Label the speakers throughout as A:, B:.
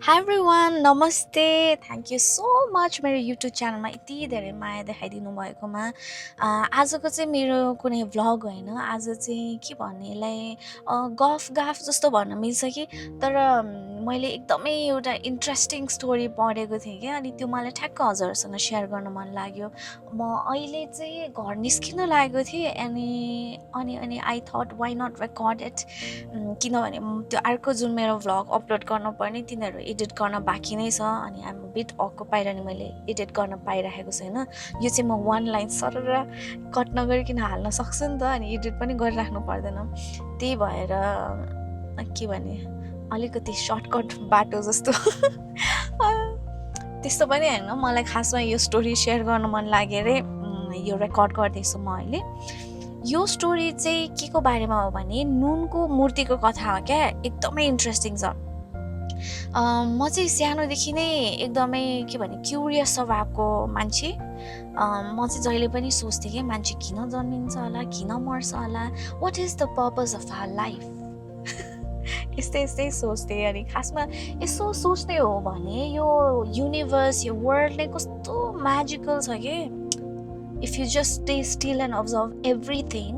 A: Hi everyone, नमस्ते. Thank you so much मेरो YouTube च्यानलमा यति धेरै माया देखाइदिनु भएकोमा. आजको चाहिँ मेरो कुनै भ्लग होइन, आज चाहिँ के भन्ने यसलाई गफ जस्तो भन्न मिल्छ कि. तर मैले एकदमै एउटा इन्ट्रेस्टिङ स्टोरी पढेको थिएँ क्या, अनि त्यो मलाई ठ्याक्क हजुरहरूसँग सेयर गर्न मन लाग्यो. म अहिले चाहिँ घर निस्किन लागेको थिएँ अनि अनि अनि I thought why not record it. किनभने त्यो अर्को जुन मेरो भ्लग अपलोड गर्नुपर्ने तिनीहरू एडिट गर्न बाँकी नै छ, अनि आइएम बिट अकुपाइड, अनि मैले एडिट गर्न पाइरहेको छैन. यो चाहिँ म वान लाइन सरर कट नगरिकन हाल्न सक्छु नि त, अनि एडिट पनि गरिराख्नु पर्दैन. त्यही भएर के भने अलिकति सर्टकट बाटो जस्तो. त्यस्तो पनि होइन, मलाई खासमा यो स्टोरी सेयर गर्न मन लागेरै यो रेकर्ड गर्दैछु म अहिले. यो स्टोरी चाहिँ के को बारेमा हो भने नुनको मूर्तिको कथा हो क्या. एकदमै इन्ट्रेस्टिङ छ. म चाहिँ सानोदेखि नै एकदमै के भने क्युरियस स्वभावको मान्छे. म चाहिँ जहिले पनि सोच्थेँ कि मान्छे किन जन्मिन्छ होला, किन मर्छ होला, what is the purpose of our life. यस्तै सोच्थेँ. अनि खासमा यसो सोच्ने हो भने यो युनिभर्स, यो वर्ल्ड नै कस्तो म्याजिकल छ कि. If you just stay still and observe everything,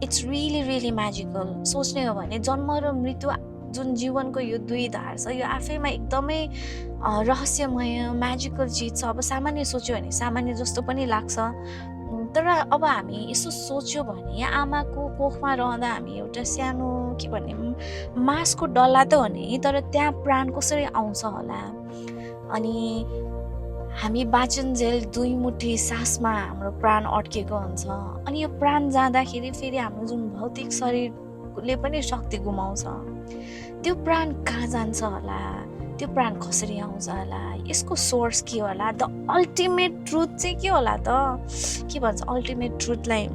A: it's really magical. सोच्ने हो भने जन्म र मृत्यु जुन जीवनको यो दुई धार छ, यो आफैमा एकदमै रहस्यमय म्याजिकल चिज छ. अब सामान्य सोच्यो भने सामान्य जस्तो पनि लाग्छ, तर अब हामी यसो सोच्यो भने आमाको कोखमा रहँदा हामी एउटा सानो के भन्ने मासको डल्ला त हो नि, तर त्यहाँ प्राण कसरी आउँछ होला. अनि हामी बाँचुन्जेल दुई मुठी सासमा हाम्रो प्राण अड्केको हुन्छ, अनि यो प्राण जाँदाखेरि फेरि हाम्रो जुन भौतिक शरीरले पनि शक्ति गुमाउँछ. त्यो प्राण कहाँ जान्छ होला, त्यो प्राण कसरी आउँछ होला, यसको सोर्स के होला, द अल्टिमेट ट्रुथ चाहिँ के होला त. के भन्छ अल्टिमेट ट्रुथलाई?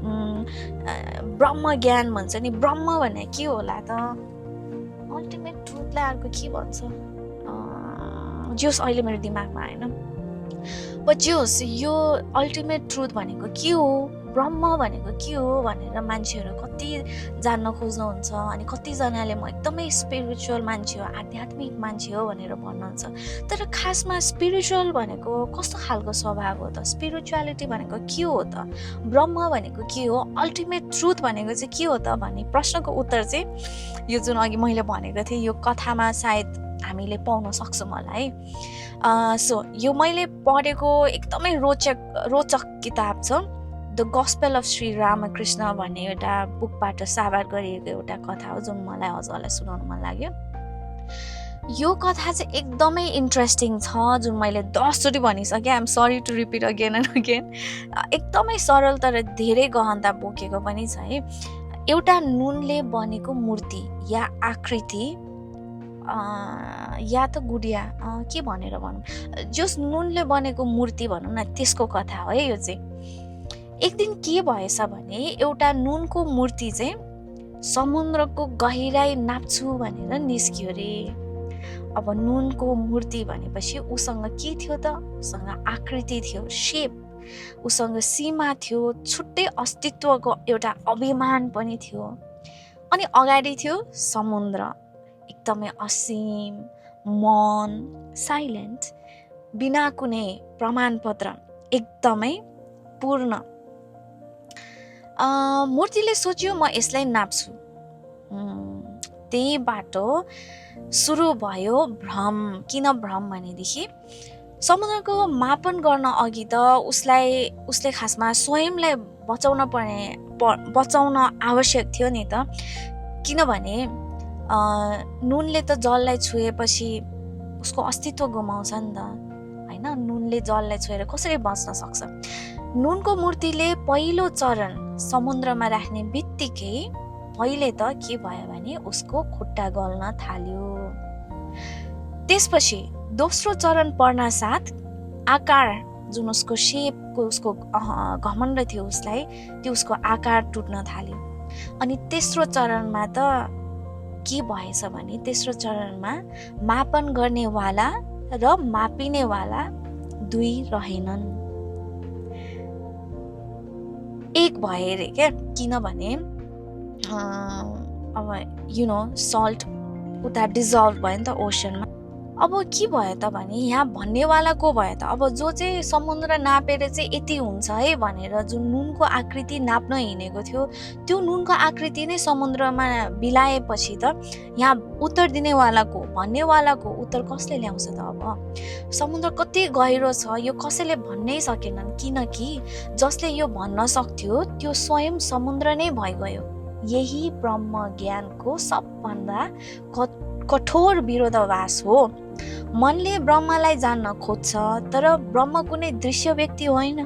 A: ब्रह्म ज्ञान भन्छ नि. ब्रह्म भन्ने के होला त? अल्टिमेट ट्रुथलाई अर्को के भन्छ, जोस् अहिले मेरो दिमागमा आएन. बट जोस् यो अल्टिमेट ट्रुथ भनेको के हो, ब्रह्म भनेको के हो भनेर मान्छेहरू कति जान्न खोज्नुहुन्छ. अनि कतिजनाले म एकदमै स्पिरिचुअल मान्छे हो, आध्यात्मिक मान्छे हो भनेर भन्नुहुन्छ. तर खासमा स्पिरिचुअल भनेको कस्तो खालको स्वभाव हो त? स्पिरिचुअलिटी भनेको के हो त? ब्रह्म भनेको के हो? अल्टिमेट ट्रुथ भनेको चाहिँ के हो त भन्ने प्रश्नको उत्तर चाहिँ यो जुन अघि मैले भनेको थिएँ यो कथामा सायद हामीले पाउन सक्छौँ होला है. सो यो मैले पढेको एकदमै रोचक किताब छ. The gospel of Shri Ramakrishna भन्ने एउटा बुकबाट साभार गरिएको एउटा कथा हो, जुन मलाई हजुरलाई सुनाउन मन लाग्यो. यो कथा चाहिँ एकदमै इन्ट्रेस्टिङ छ, जुन मैले 10 चोटि भनिसकेँ. I'm sorry to repeat again and again. एकदमै सरल तर धेरै गहनता बोकेको पनि छ है. एउटा नुनले बनेको मूर्ति या आकृति या त गुडिया के भनेर भनौँ, जस नुनले बनेको मूर्ति भनौँ न, त्यसको कथा हो है यो चाहिँ. एक दिन के भएछ भने एउटा नुनको मूर्ति चाहिँ समुद्रको गहिराई नाप्छु भनेर निस्कियो रे. अब नुनको मूर्ति भनेपछि उसँग के थियो त? उसँग आकृति थियो, शेप, उसँग सीमा थियो, छुट्टै अस्तित्वको एउटा अभिमान पनि थियो. अनि अगाडि थियो समुद्र, एकदमै असीम, मौन, साइलेन्ट, बिना कुनै प्रमाणपत्र, एकदमै पूर्ण. मूर्तिले सोच्यो म यसलाई नाप्छु. त्यही बाटो सुरु भयो भ्रम. किन भ्रम भनेदेखि समुद्रको मापन गर्न अघि त उसले खासमा स्वयंलाई बचाउन आवश्यक थियो नि त. किनभने नुनले त जललाई छुएपछि उसको अस्तित्व गुमाउँछ नि त होइन. नुनले जललाई छुएर कसरी बच्न सक्छ? नुनको मूर्तिले पहिलो चरण समुद्रमा राख्ने बित्तिकै पहिले त के भयो भने उसको खुट्टा गल्न थाल्यो. त्यसपछि दोस्रो चरण पर्न साथ आकार जुन उसको शेपको उसको घमण्ड थियो उसलाई, त्यो उसको आकार टुट्न थाल्यो. अनि तेस्रो चरणमा त के भएछ भने तेस्रो चरणमा मापन गर्नेवाला र मापिनेवाला दुई रहेनन्, एक भए रे क्या. किनभने अब सल्ट उता डिजल्भ भयो नि त ओसनमा. अब के भयो त भने यहाँ भन्नेवाला को भयो त? अब जो चाहिँ समुद्र नापेर चाहिँ यति हुन्छ है भनेर जुन नुनको आकृति नाप्न हिँडेको थियो, त्यो नुनको आकृति नै समुद्रमा बिलाएपछि त यहाँ उत्तर दिनेवाला को, भन्नेवाला को, उत्तर कसले ल्याउँछ त अब? समुद्र कति गहिरो छ यो कसैले भन्नै सकेनन्, किनकि जसले यो भन्न सक्थ्यो त्यो स्वयं समुद्र नै भइगयो। यही ब्रह्म ज्ञानको सबभन्दा कठोर विरोधाभास हो। मनले ब्रह्मलाई जान्न खोज्छ, तर ब्रह्म कुनै दृश्य व्यक्ति होइन।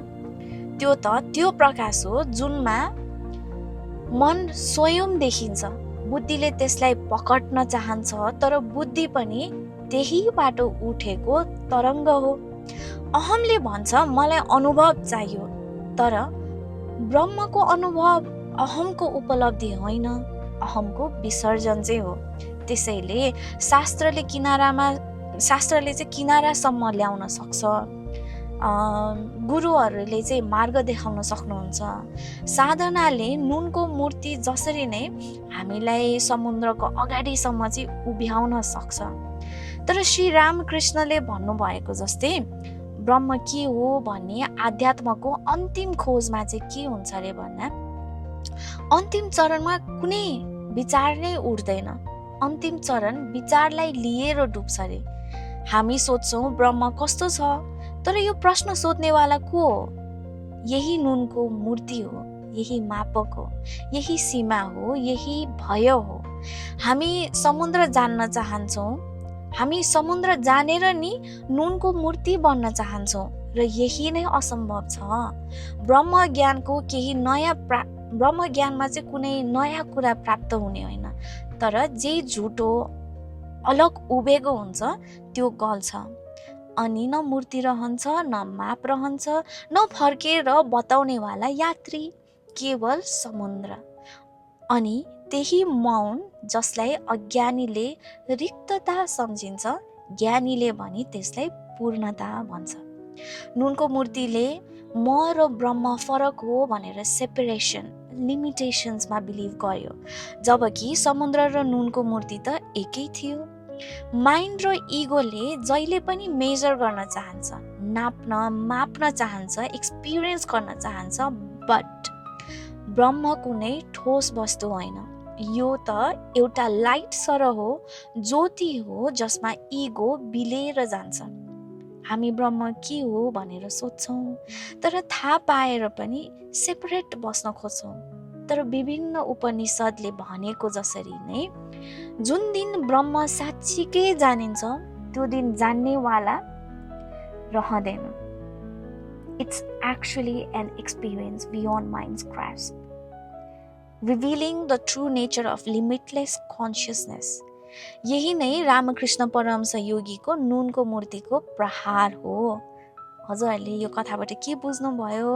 A: त्यो त त्यो प्रकाश हो जुनमा मन स्वयं देखिन्छ। बुद्धिले त्यसलाई पकड्न चाहन्छ, तर बुद्धि पनि त्यही बाटो उठेको तरङ्ग हो। अहमले भन्छ मलाई अनुभव चाहियो, तर ब्रह्मको अनुभव अहमको उपलब्धि होइन, अहमको विसर्जन चाहिँ हो। त्यसैले शास्त्रले चाहिँ किनारासम्म ल्याउन सक्छ, गुरुहरूले चाहिँ मार्ग देखाउन सक्नुहुन्छ। साधनाले नुनको मूर्ति जसरी नै हामीलाई समुद्रको अगाडिसम्म चाहिँ उभ्याउन सक्छ। तर श्री रामकृष्णले भन्नुभएको जस्तै ब्रह्म के हो भन्ने आध्यात्मको अन्तिम खोजमा चाहिँ के हुन्छ अरे भन्दा अन्तिम चरणमा कुनै विचार नै उठ्दैन। अन्तिम चरण विचारलाई लिएर डुब्छ अरे। हामी सोध्छौँ ब्रह्म कस्तो छ, तर यो प्रश्न सोध्नेवाला को हो? यही नुनको मूर्ति हो, यही मापक हो, यही सीमा हो, यही भय हो। हामी समुद्र जान्न चाहन्छौँ, हामी समुद्र जानेर नि नुनको मूर्ति बन्न चाहन्छौँ, र यही नै असम्भव छ। ब्रह्म ज्ञानमा चाहिँ कुनै नयाँ कुरा प्राप्त हुने होइन, तर जे झुटो अलग उभेको हुन्छ त्यो गल्छ। अनि न मूर्ति रहन्छ, न माप रहन्छ, न फर्केर बताउनेवाला यात्री, केवल समुद्र। अनि त्यही मौन जसलाई अज्ञानीले रिक्तता सम्झिन्छ, ज्ञानीले भने त्यसलाई पूर्णता भन्छ। नुनको मूर्तिले म र ब्रह्म फरक हो भनेर सेपरेसन, लिमिटेसन्समा बिलिभ गर्यो, जबकि समुद्र र नुनको मूर्ति त एकै थियो। माइन्ड र इगोले जहिले पनि मेजर गर्न चाहन्छ, माप्न चाहन्छ, एक्सपिरियन्स गर्न चाहन्छ, बट ब्रह्म कुनै ठोस वस्तु होइन। यो त एउटा लाइट सरह हो, ज्योति हो, जसमा इगो बिलेर जान्छ। हामी ब्रह्म के हो भनेर सोध्छौँ, तर थाहा पाएर पनि सेपरेट बस्न खोज्छौँ। तर विभिन्न उपनिषदले भनेको जसरी नै जुन दिन ब्रह्म साँच्चीकै जानिन्छ, त्यो दिन जान्नेवाला रहँदैन। It's actually an experience beyond mind's grasp, revealing the true nature of limitless consciousness. यही नै रामकृष्ण परमहंस योगीको नुनको मूर्तिको प्रहार हो। हजुरहरूले यो कथाबाट के बुझ्नुभयो,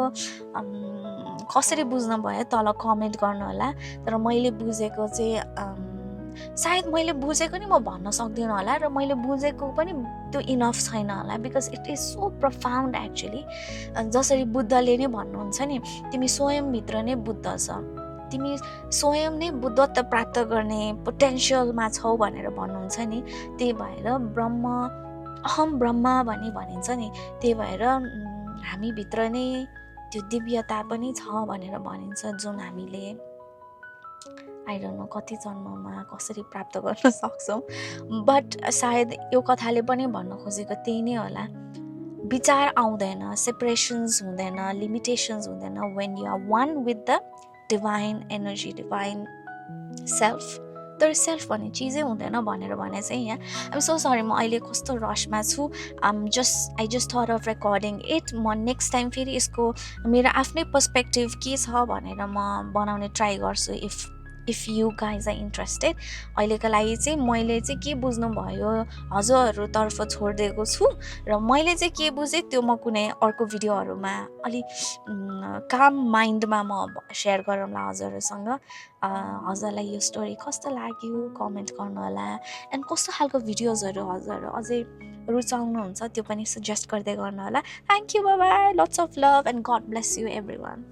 A: कसरी बुझ्नुभयो तल कमेन्ट गर्नु होला। तर मैले बुझेको चाहिँ सायद मैले बुझेको नि म भन्न सक्दिनँ होला, र मैले बुझेको पनि त्यो इनफ छैन होला, because it is so profound actually. जसरी बुद्धले नै भन्नुहुन्छ नि, तिमी स्वयंभित्र नै बुद्ध छ, तिमी स्वयं नै बुद्धत्व प्राप्त गर्ने पोटेन्सियलमा छौ भनेर भन्नुहुन्छ नि। त्यही भएर अहम ब्रह्म भनिन्छ नि, त्यही भएर हामीभित्र नै त्यो दिव्यता पनि छ भनेर भनिन्छ, जुन हामीले आई डोन्ट नो कति जन्ममा कसरी प्राप्त गर्न सक्छौँ। बट सायद यो कथाले पनि भन्न खोजेको त्यही नै होला। विचार आउँदैन, सेपरेसन्स हुँदैन, लिमिटेसन्स हुँदैन when you are one with the divine energy, divine self। तर सेल्फ भन्ने चिजै हुँदैन भनेर भने चाहिँ यहाँ आइम सो सरी, म अहिले कस्तो रसमा छु। I just thought of recording it. म नेक्स्ट टाइम फेरि यसको मेरो आफ्नै पर्सपेक्टिभ के छ भनेर म बनाउने ट्राई गर्छु, if you guys are interested. अहिलेको लागि चाहिँ मैले चाहिँ के बुझ्नुभयो हजुरहरूतर्फ छोडिदिएको छु, र मैले चाहिँ के बुझेँ त्यो म कुनै अर्को भिडियोहरूमा अलिक काम माइन्डमा म सेयर गरौँला हजुरहरूसँग। हजुरलाई यो स्टोरी कस्तो लाग्यो कमेन्ट गर्नु होला, एन्ड कस्तो खालको भिडियोजहरू हजुरहरू अझै रुचाउनुहुन्छ त्यो पनि सजेस्ट गर्दै गर्नु होला। Thank you, bye bye, lots of love and God bless you every one.